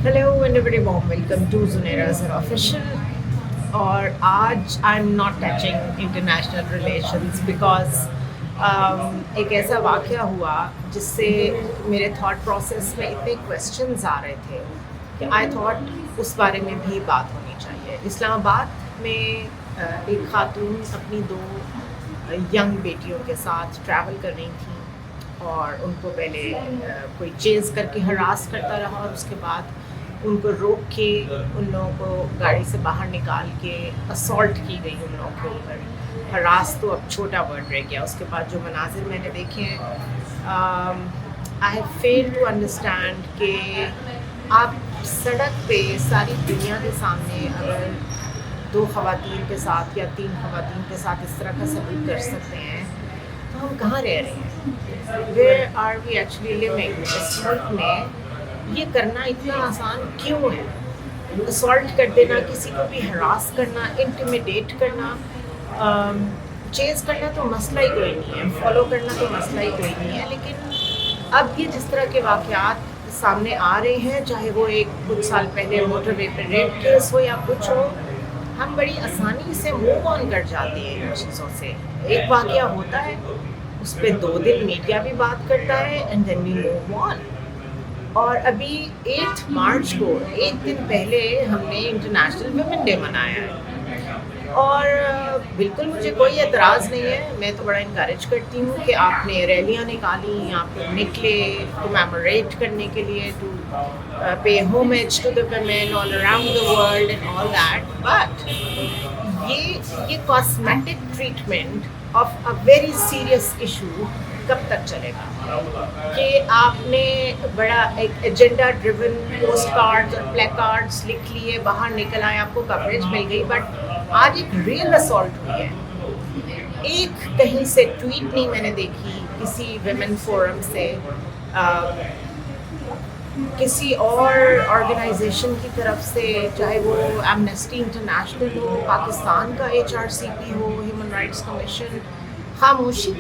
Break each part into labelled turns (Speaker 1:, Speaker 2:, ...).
Speaker 1: Hello and a very warm welcome to Zunaira Azhar Official. اور آج I am not touching international relations because ایک ایسا واقعہ ہوا جس سے میرے تھاٹ پروسیس میں اتنے کویسچنز آ رہے تھے کہ آئی تھاٹ اس بارے میں بھی بات ہونی چاہیے. اسلام آباد میں ایک خاتون اپنی 2 ینگ بیٹیوں کے ساتھ ٹریول کر رہی تھیں اور ان کو پہلے کوئی چیز کر کے ہراس کرتا رہا اور اس کے بعد ان کو روک کے ان لوگوں کو گاڑی سے باہر نکال کے اسالٹ کی گئی ان لوگوں کے اوپر. ہراس تو اب چھوٹا ورڈ رہ گیا. اس کے بعد جو مناظر میں نے دیکھے ہیں I have fail to understand کہ آپ سڑک پہ ساری دنیا کے سامنے اگر 2 خواتین کے ساتھ یا 3 خواتین کے ساتھ اس طرح کا سلوک کر سکتے ہیں تو ہم کہاں رہ رہے ہیں؟ Where are we actually living? اس ملک میں یہ کرنا اتنا آسان کیوں ہے؟ اسالٹ کر دینا، کسی کو بھی ہراس کرنا، انٹیمیڈیٹ کرنا، چیز کرنا تو مسئلہ ہی کوئی نہیں ہے، فالو کرنا تو مسئلہ ہی کوئی نہیں ہے. لیکن اب یہ جس طرح کے واقعات سامنے آ رہے ہیں، چاہے وہ کچھ سال پہلے موٹر وے پہ ریپ کیس ہو یا کچھ ہو، ہم بڑی آسانی سے موو آن کر جاتے ہیں ان چیزوں سے. ایک واقعہ ہوتا ہے، اس پہ 2 دن میڈیا بھی بات کرتا ہے and then we move on. اور ابھی 8 مارچ کو 1 دن پہلے ہم نے انٹرنیشنل ویمن ڈے منایا ہے اور بالکل مجھے کوئی اعتراض نہیں ہے. میں تو بڑا انکریج کرتی ہوں کہ آپ نے ریلیاں نکالی، آپ لوگ نکلے کمیموریٹ کرنے کے لیے، to pay homage to the women all around the world and all that. But یہ cosmetic treatment of a very serious issue کب تک چلے گا؟ کہ آپ نے بڑا ایک ایجنڈا ڈریون پوسٹ کارڈز اور پلے کارڈز لکھ لیے، باہر نکل آئے، آپ کو کوریج مل گئی، بٹ آج ایک ریئل اسالٹ ہوئی ہے. ایک کہیں سے ٹویٹ نہیں میں نے دیکھی کسی ویمن فورم سے، کسی اور آرگنائزیشن کی طرف سے، چاہے وہ ایمنسٹی انٹرنیشنل ہو، پاکستان کا HRCP ہو، ہیومن رائٹس کمیشن. خاموشی.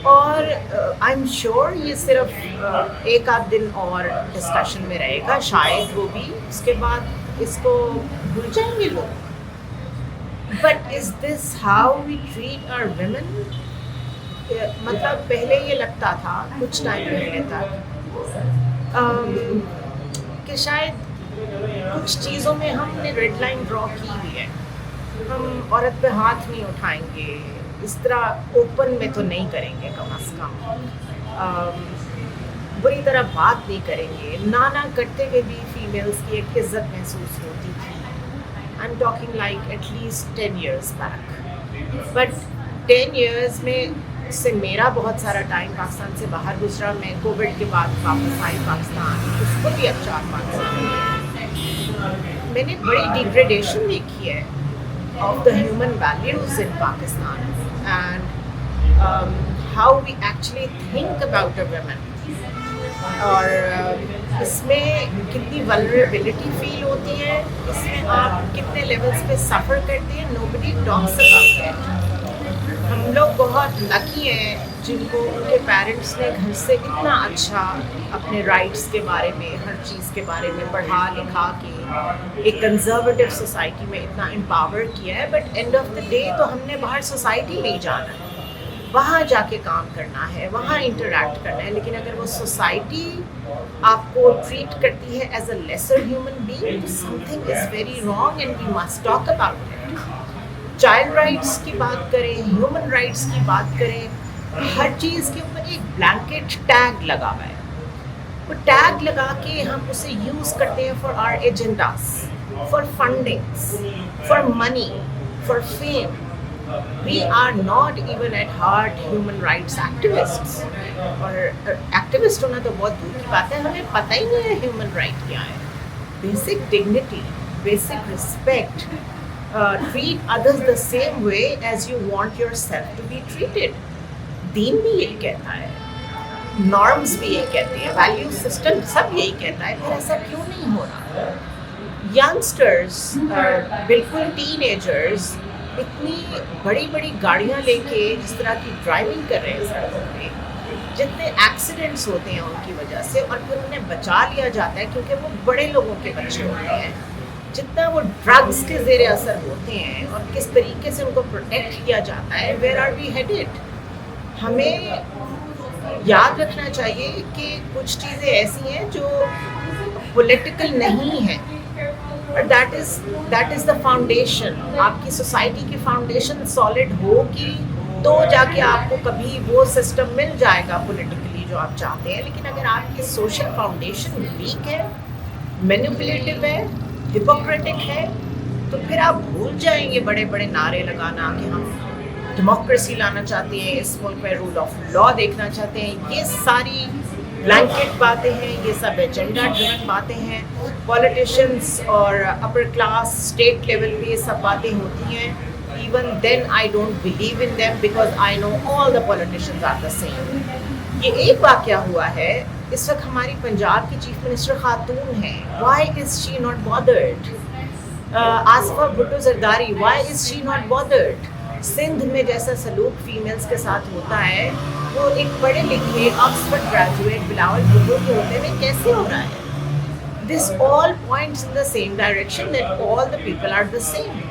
Speaker 1: اور آئی ایم شیور یہ صرف 1 آدھ دن اور ڈسکشن میں رہے گا شاید، وہ بھی اس کے بعد اس کو بھول جائیں گے لوگ. But is this how we treat our women? مطلب پہلے یہ لگتا تھا کچھ ٹائم پہلے تک کہ شاید کچھ چیزوں میں ہم نے ریڈ لائن ڈرا کی ہوئی ہے. ہم عورت پہ ہاتھ نہیں اٹھائیں گے، اس طرح اوپن میں تو نہیں کریں گے، کم از کم بری طرح بات نہیں کریں گے. نانا کرتے ہوئے بھی فیمیلز کی ایک عزت محسوس ہوتی تھی. I am talking like at least 10 years back. But 10 years میں سے میرا بہت سارا ٹائم پاکستان سے باہر گزرا. میں کووڈ کے بعد واپس آئی پاکستان، اس کو بھی اب 4-5 سال. میں نے بڑی ڈیگریڈیشن دیکھی ہے of the human values in Pakistan and how we actually think about a woman. اور اس میں کتنی vulnerability فیل ہوتی ہے، اس میں آپ کتنے لیولس پہ سفر کرتے ہیں. nobody talks about it. ہم لوگ بہت لکی ہیں جن کو ان کے پیرنٹس نے گھر سے اتنا اچھا اپنے رائٹس کے بارے میں، ہر چیز کے بارے میں پڑھا لکھا کے ایک کنزرویٹو سوسائٹی میں اتنا امپاور کیا ہے. But and of the day تو ہم نے باہر سوسائٹی میں ہی جانا ہے، وہاں جا کے کام کرنا ہے، وہاں انٹریکٹ کرنا ہے. لیکن اگر وہ سوسائٹی آپ کو ٹریٹ کرتی ہے as a lesser human being, something is very wrong and we must talk about it. Child rights کی بات کریں، ہیومن رائٹس کی بات کریں، ہر چیز کے اوپر ایک بلینکٹ ٹیگ لگا ہوا ہے. وہ ٹیگ لگا کے ہم اسے یوز کرتے ہیں for our agendas, for fundings, for money, for fame. We are not even at heart human rights activists. اور ایکٹیوسٹ ہونا تو بہت دور کی بات ہے، ہمیں پتہ ہی نہیں ہے ہیومن رائٹ کیا ہے. Basic dignity, basic respect. Treat others the same way as you want yourself to be treated. دین بھی یہی کہتا ہے، نارمز بھی یہی کہتے ہیں، ویلیو سسٹم سب یہی کہتا ہے. پھر ایسا کیوں نہیں ہو رہا؟ ینگسٹرز، بالکل ٹین ایجرز اتنی بڑی بڑی گاڑیاں لے کے جس طرح کی ڈرائیونگ کر رہے ہیں سڑکوں پہ، جتنے ایکسیڈنٹس ہوتے ہیں ان کی وجہ سے، اور پھر انہیں بچا لیا جاتا ہے کیونکہ وہ بڑے لوگوں کے بچے ہوتے ہیں، جتنا وہ ڈرگس کے زیر اثر ہوتے ہیں اور کس طریقے سے ان کو پروٹیکٹ کیا جاتا ہے. Where are we headed? ہمیں یاد رکھنا چاہیے کہ کچھ چیزیں ایسی ہیں جو پولیٹیکل نہیں ہیں، دیٹ از دا فاؤنڈیشن. آپ کی سوسائٹی کی فاؤنڈیشن سالڈ ہوگی تو جا کے آپ کو کبھی وہ سسٹم مل جائے گا پولیٹیکلی جو آپ چاہتے ہیں. لیکن اگر آپ کی سوشل فاؤنڈیشن ویک ہے، مینیپولیٹو ہے، ہپوکریٹک ہے، تو پھر آپ بھول جائیں گے بڑے بڑے نعرے لگانا کہ ہم ڈیموکریسی لانا چاہتے ہیں، اس ملک میں رول آف لا دیکھنا چاہتے ہیں. یہ ساری بلینکٹ باتیں ہیں، یہ سب ایجنڈا ڈریون باتیں ہیں. پولیٹیشینس اور اپر کلاس اسٹیٹ لیول پہ یہ سب باتیں ہوتی ہیں. Even then I don't believe in them because I know all the politicians are the same. یہ ایک واقعہ ہوا ہے. اس وقت ہماری پنجاب کی چیف منسٹر خاتون ہیں. Why is she not bothered? Asifa Bhutto Zardari, why is she not bothered? Sindh میں جیسا سلوک فیمیلز کے ساتھ ہوتا ہے وہ ایک پڑھے لکھے آکسفورڈ گریجویٹ بلاول بھٹو کے ہوتے ہوئے کیسے ہو رہا ہے؟ This all points in the same direction that all the people are the same.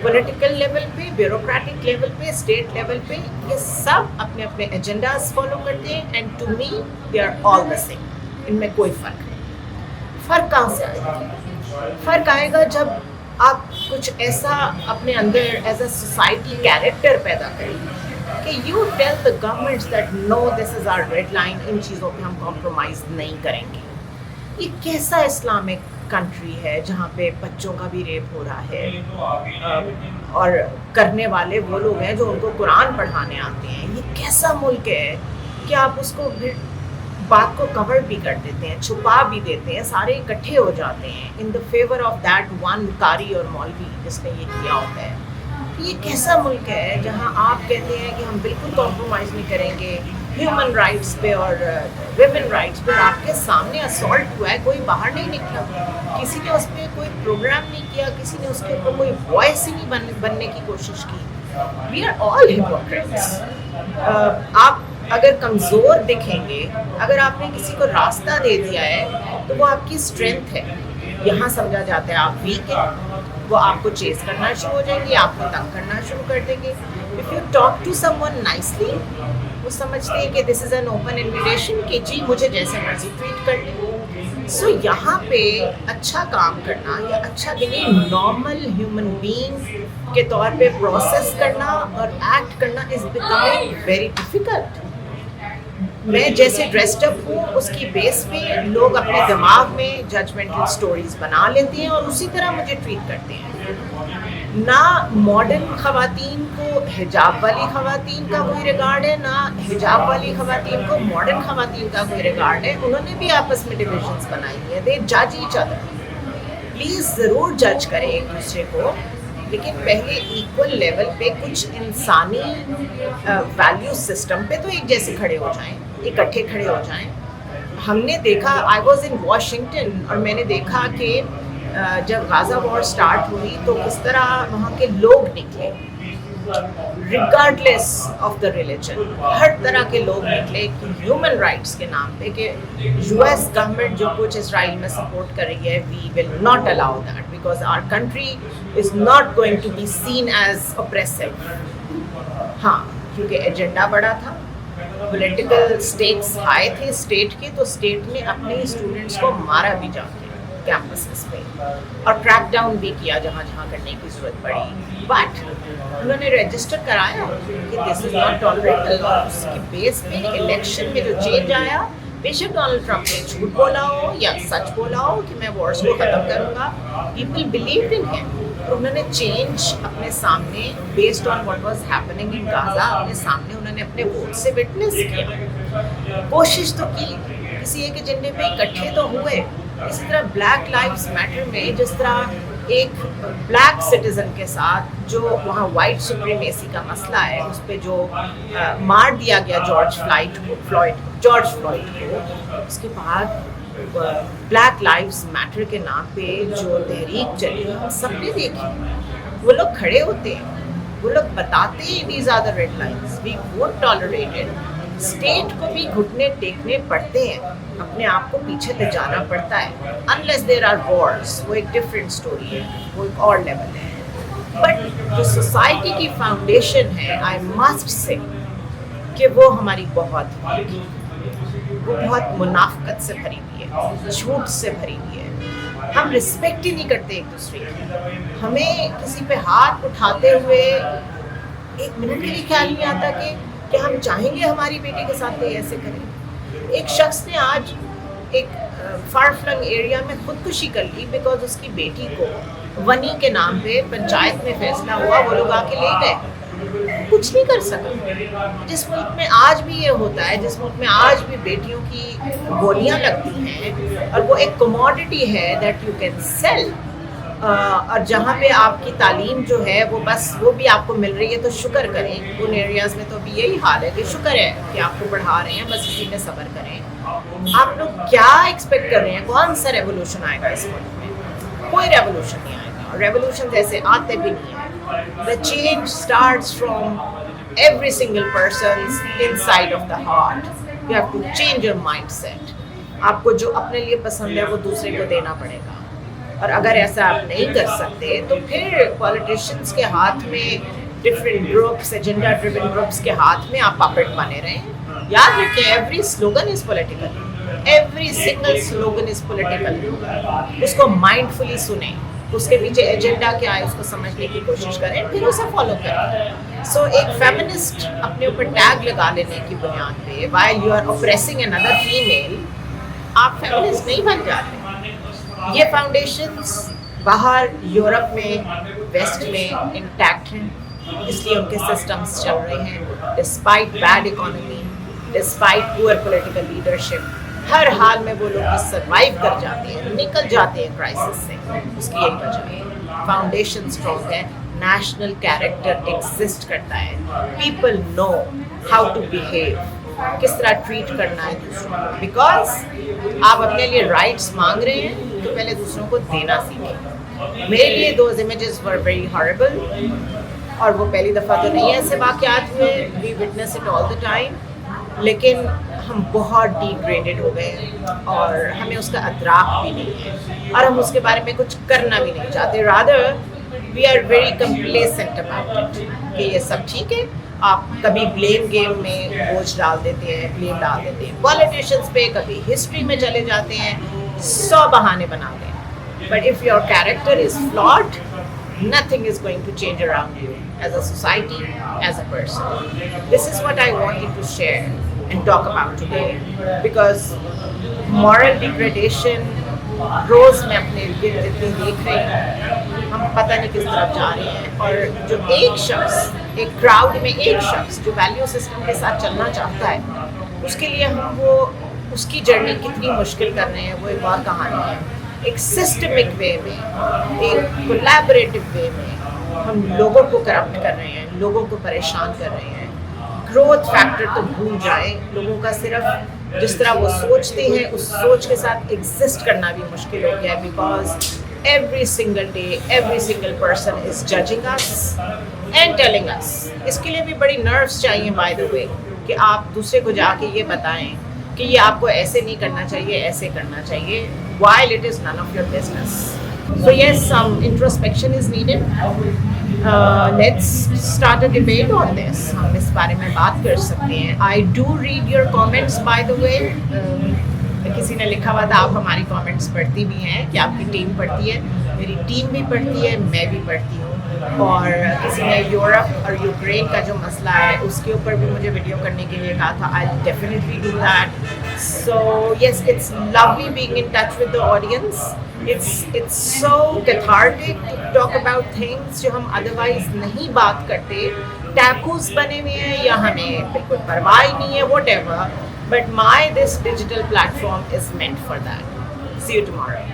Speaker 1: Political level پہ, بیوروکریٹک لیول پہ, اسٹیٹ لیول پہ یہ سب اپنے اپنے ایجنڈاز فالو کرتے ہیں. And to me they are all the same. ان میں کوئی فرق نہیں. فرق کہاں سے آئے گا؟ فرق آئے گا جب آپ کچھ ایسا اپنے اندر ایز اے سوسائٹی کیریکٹر پیدا کریں کہ you tell the governments that no this is our red line, ان چیزوں پہ ہم کمپرومائز نہیں کریں گے. یہ کیسا اسلامک کنٹری ہے جہاں پہ بچوں کا بھی ریپ ہو رہا ہے اور کرنے والے وہ لوگ ہیں جو ان کو قرآن پڑھانے آتے ہیں؟ یہ کیسا ملک ہے کہ آپ اس کو پھر بات کو کور بھی کر دیتے ہیں, چھپا بھی دیتے ہیں, سارے اکٹھے ہو جاتے ہیں in the favour of that one قاری اور مولوی جس نے یہ کیا ہوتا ہے. یہ کیسا ملک ہے جہاں آپ کہتے ہیں کہ ہم بالکل کمپرومائز نہیں کریں گے ہیومن رائٹس پہ اور ویمن رائٹس پہ؟ آپ کے سامنے اسالٹ ہوا ہے, کوئی باہر نہیں نکلا, کسی نے اس پہ کوئی پروگرام نہیں کیا, کسی نے اس کے اوپر کوئی وائس ہی نہیں بننے کی کوشش کی. We are all hypocrites. آپ اگر کمزور دکھیں گے, اگر آپ نے کسی کو راستہ دے دیا ہے تو وہ آپ کی اسٹرینتھ ہے. یہاں سمجھا جاتا ہے آپ ویک ہیں, وہ آپ کو چیز کرنا شروع ہو جائیں گے, آپ کو تنگ کرنا شروع کر دیں گے. If you talk to someone nicely, وہ سمجھتے ہیں کہ this is an open invitation کہ جی مجھے جیسے مرضی ٹریٹ کر لیں. سو یہاں پہ اچھا کام کرنا یا اچھا دینی نارمل ہیومن بینگ کے طور پہ پروسیس کرنا اور ایکٹ کرنا از بیکمنگ ویری ڈیفیکلٹ. میں جیسے ڈریسڈ اپ ہوں اس کی بیس پہ لوگ اپنے دماغ میں ججمنٹل سٹوریز بنا لیتے ہیں اور اسی طرح مجھے ٹریٹ کرتے ہیں. نہ ماڈرن خواتین کو حجاب والی خواتین کا کوئی ریگارڈ ہے, نہ حجاب والی خواتین کو ماڈرن خواتین کا کوئی ریگارڈ ہے. انہوں نے بھی آپس میں ڈویژنس بنائی ہیں. دے جج ایچ ادر. پلیز ضرور جج کریں ایک دوسرے کو, لیکن پہلے ایکول لیول پہ کچھ انسانی ویلیو سسٹم پہ تو ایک جیسے کھڑے ہو جائیں, اکٹھے کھڑے ہو جائیں. ہم نے دیکھا, آئی واز ان واشنگٹن, اور میں نے دیکھا کہ جب غازہ وار سٹارٹ ہوئی تو کس طرح وہاں کے لوگ نکلے, ریگارڈلیس آف دا ریلیجن, ہر طرح کے لوگ نکلے ہیومن رائٹس کے نام پہ کہ یو ایس گورنمنٹ جو کچھ اسرائیل میں سپورٹ کر رہی ہے, we will not allow that because our country is not going to be seen as oppressive. ہاں, کیونکہ ایجنڈا بڑا تھا, پولیٹیکل اسٹیکس ہائی تھے اسٹیٹ کے, تو اسٹیٹ نے اپنے اسٹوڈنٹس کو مارا بھی جا کے کیمپسز پہ اور کریک ڈاؤن بھی کیا جہاں جہاں کرنے کی ضرورت پڑی. بٹ انہوں نے رجسٹر کرایا کہ دس از ناٹ ٹالریبل, اور اس کی بیس پہ الیکشن میں جو چینج آیا, بے شک ڈونلڈ ٹرمپ نے جھوٹ بولا ہو یا سچ بولا ہو کہ میں وارس کو ختم کروں گا, پیپل بلیوڈ ان ہم. اور انہوں نے چینج اپنے سامنے based on what was happening in غازہ, اپنے سامنے انہوں نے اپنے ووٹ سے وٹنس کیا. کوشش تو کی, کسی ایک ایجنڈے پہ اکٹھے تو ہوئے. اسی طرح بلیک لائفز میٹر میں جس طرح ایک بلیک سٹیزن کے ساتھ جو وہاں وائٹ سپریمیسی کا مسئلہ ہے, اس پہ جو مار دیا گیا جارج فلوئڈ کو, اس کے بعد بلیک لائفز میٹر کے نام پہ جو تحریک چلی ہم سب نے دیکھی. وہ لوگ کھڑے ہوتے ہیں, وہ لوگ بتاتے ہیں these are the red lines, we won't tolerate it. State کو بھی گھٹنے ٹیکنے پڑتے ہیں, اپنے آپ کو پیچھے سے جانا پڑتا ہے, unless there are wars, وہ ایک ڈفرینٹ اسٹوری ہے, وہ ایک اور لیول ہے. بٹ جو سوسائٹی کی فاؤنڈیشن ہے, آئی مسٹ سے کہ وہ ہماری بہت وہ بہت منافقت سے بھری ہوئی ہے, جھوٹ سے بھری ہوئی ہے. ہم رسپیکٹ ہی نہیں کرتے ایک دوسرے کی. ہمیں کسی پہ ہاتھ اٹھاتے ہوئے ایک منٹ کے لیے خیال نہیں آتا کہ ہم چاہیں گے ہماری بیٹی کے ساتھ کوئی ایسے کرے. ایک شخص نے آج ایک فار فلنگ ایریا میں خودکشی کر لی بیکاز اس کی بیٹی کو ونی کے نام پہ پنچایت میں فیصلہ ہوا, وہ لوگ آ کے لے گئے, کچھ نہیں کر سکا. جس ملک میں آج بھی یہ ہوتا ہے, جس ملک میں آج بھی بیٹیوں کی گولیاں لگتی ہیں اور وہ ایک کموڈٹی ہے دیٹ یو کین سیل, اور جہاں پہ آپ کی تعلیم جو ہے وہ بس وہ بھی آپ کو مل رہی ہے تو شکر کریں. ان ایریاز میں تو ابھی یہی حال ہے کہ شکر ہے کہ آپ کو پڑھا رہے ہیں, بس اسی میں صبر کریں. آپ لوگ کیا ایکسپیکٹ کر رہے ہیں؟ کون سا ریولوشن آئے گا اس ملک میں؟ کوئی ریولوشن نہیں آئے گا. ریولوشن ایسے آتے بھی نہیں ہیں. The change starts from every single person's inside of the heart. You have to change your mindset. آپ کو جو اپنے لیے پسند ہے وہ دوسرے کو دینا پڑے گا, اور اگر ایسا آپ نہیں کر سکتے تو پھر پولیٹیشینس کے ہاتھ میں, different groups, agenda driven groups کے ہاتھ میں آپ پاپٹ بنے رہیں. یاد رکھیں, every slogan is political, every single slogan is political. اس کو مائنڈ فلی سنیں, اس کے پیچھے ایجنڈا کیا ہے اس کو سمجھنے کی کوشش کریں, پھر اسے فالو کریں. سو ایک فیمنسٹ اپنے اوپر ٹیگ لگا لینے کی بنیاد پہ while you are oppressing another female, آپ فیمنسٹ نہیں بن جاتے. یہ فاؤنڈیشنز باہر یورپ میں, ویسٹ میں انٹیکٹ ہیں, اس لیے ان کے سسٹمز چل رہے ہیں ڈسپائٹ بیڈ اکانومی, ڈسپائٹ پور پولیٹیکل لیڈرشپ. ہر حال میں وہ لوگ سروائیو کر جاتے ہیں, نکل جاتے ہیں کرائسس سے. اس کی یہی وجہ ہے, فاؤنڈیشن اسٹرانگ ہے, نیشنل کیریکٹر ایگزسٹ کرتا ہے, people know how to behave, کس طرح ٹریٹ کرنا ہے دوسروں کو. بیکاز آپ اپنے لیے رائٹس مانگ رہے ہیں تو پہلے دوسروں کو دینا سیکھیں. میرے لیے those images were very horrible, اور وہ پہلی دفعہ تو نہیں ایسے واقعات ہوئے, we witness it all the time, لیکن ہم بہت ڈیگریڈڈ ہو گئے ہیں اور ہمیں اس کا ادراک بھی نہیں ہے, اور ہم اس کے بارے میں کچھ کرنا بھی نہیں چاہتے. Rather we are very complacent about it کہ یہ سب ٹھیک ہے. آپ کبھی بلیم گیم میں بوجھ ڈال دیتے ہیں, بلیم ڈال دیتے ہیں پولیٹیشینس پہ, کبھی ہسٹری میں چلے جاتے ہیں, 100 بہانے بناتے ہیں. But if your character is flawed, nothing is going to change around you as a society, as a person. This is what I wanted to share and talk about today, because moral degradation روز میں اپنے ارد گرد اتنی دیکھ رہی ہوں, ہم پتہ نہیں کس طرف جا رہے ہیں. اور جو ایک شخص, ایک کراؤڈ میں ایک شخص جو ویلیو سسٹم کے ساتھ چلنا چاہتا ہے, اس کے لیے ہم وہ اس کی جرنی کتنی مشکل کر رہے ہیں, وہ ایک اور کہانی ہے. ایک سسٹمک وے میں, ایک کولیبریٹو وے میں ہم لوگوں کو کرپٹ کر رہے ہیں, لوگوں کو پریشان کر رہے ہیں. گروتھ فیکٹر تو بھول جائیں, لوگوں کا صرف جس طرح وہ سوچتے ہیں اس سوچ کے ساتھ ایگزسٹ کرنا بھی مشکل ہو گیا ہے. Because every single day every single person is judging us and telling us. اس کے لیے بھی بڑی نروس چاہیے بائی دا وے, کہ آپ دوسرے کو جا کے یہ بتائیں کہ یہ آپ کو ایسے نہیں کرنا چاہیے, ایسے کرنا چاہیے, while it is none of your business. So yes, some introspection is needed. Let's start a debate on this. ہم اس بارے میں بات کر سکتے ہیں. I do read your comments by the way. کسی نے لکھا ہوا تھا آپ ہماری کامنٹس پڑھتی بھی ہیں, کہ آپ کی ٹیم پڑھتی ہے. میری ٹیم بھی پڑھتی ہے, میں بھی پڑھتی ہوں. اور کسی نے یورپ اور یوکرین کا جو مسئلہ ہے اس کے اوپر بھی مجھے ویڈیو کرنے کے لیے کہا تھا. I'll definitely do that. So yes, it's lovely being in touch with the audience. It's so cathartic to talk about things جو ہم otherwise نہیں بات کرتے. ٹیبوز بنے ہوئے ہیں یا ہمیں بالکل پرواہ ہی نہیں ہے, whatever. But this digital platform is meant for that. See you tomorrow.